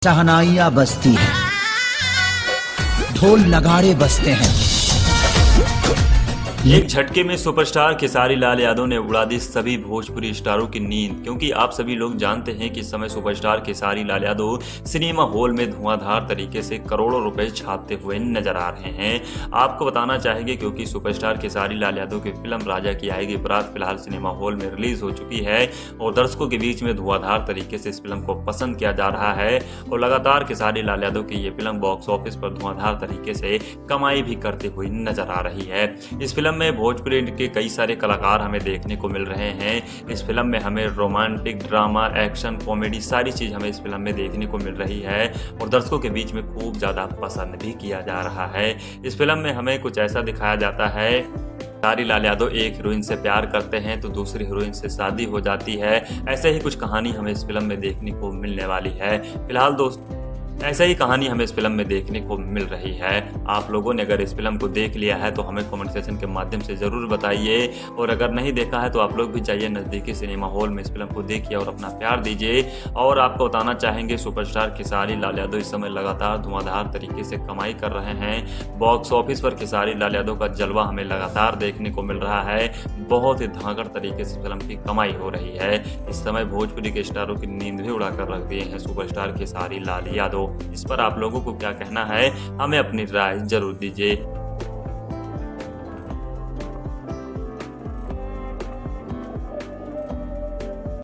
शहनाइयां बजती हैं, ढोल नगाड़े बजते हैं। एक झटके में सुपरस्टार खेसारी लाल यादव ने उड़ा दी सभी भोजपुरी स्टारों की नींद, क्योंकि आप सभी लोग जानते हैं कि इस समय superstar Khesari Lal Yadav cinema hall में धुआंधार तरीके से करोड़ों रुपए छापते हुए नजर आ रहे हैं। आपको बताना चाहेंगे क्योंकि सुपरस्टार खेसारी लाल यादव की फिल्म राजा की आएगी बारात फिलहाल सिनेमा हॉल में रिलीज हो चुकी है और दर्शकों के बीच में धुआंधार तरीके से इस फिल्म को पसंद किया जा रहा है और लगातार खेसारी लाल यादव की ये फिल्म बॉक्स ऑफिस पर धुआंधार तरीके से कमाई भी करते हुए नजर आ रही है। इस फिल्म में भोजपुरी के कई सारे कलाकार हमें देखने को मिल रहे हैं। इस फिल्म में हमें रोमांटिक, ड्रामा, एक्शन, कॉमेडी सारी चीज हमें इस फिल्म में देखने को मिल रही है और दर्शकों के बीच में खूब ज्यादा पसंद भी किया जा रहा है। इस फिल्म में हमें कुछ ऐसा दिखाया जाता है, खेसारी लाल यादव एक हीरोइन से प्यार करते हैं तो दूसरी हीरोइन से शादी हो जाती है। ऐसे ही कुछ कहानी हमें इस फिल्म में देखने को मिलने वाली है। फिलहाल दोस्त ऐसा ही कहानी हमें इस फिल्म में देखने को मिल रही है। आप लोगों ने अगर इस फिल्म को देख लिया है तो हमें कमेंट सेक्शन के माध्यम से ज़रूर बताइए और अगर नहीं देखा है तो आप लोग भी जाइए नज़दीकी सिनेमा हॉल में इस फिल्म को देखिए और अपना प्यार दीजिए। और आपको बताना चाहेंगे सुपरस्टार खेसारी लाल यादव इस समय लगातार धुआंधार तरीके से कमाई कर रहे हैं। बॉक्स ऑफिस पर खेसारी लाल यादव का जलवा हमें लगातार देखने को मिल रहा है। बहुत ही धाकड़ तरीके से फिल्म की कमाई हो रही है। इस समय भोजपुरी के स्टारों की नींद भी उड़ाकर रख दिए हैं सुपरस्टार खेसारी लाल यादव। इस पर आप लोगों को क्या कहना है, हमें अपनी राय जरूर दीजिए।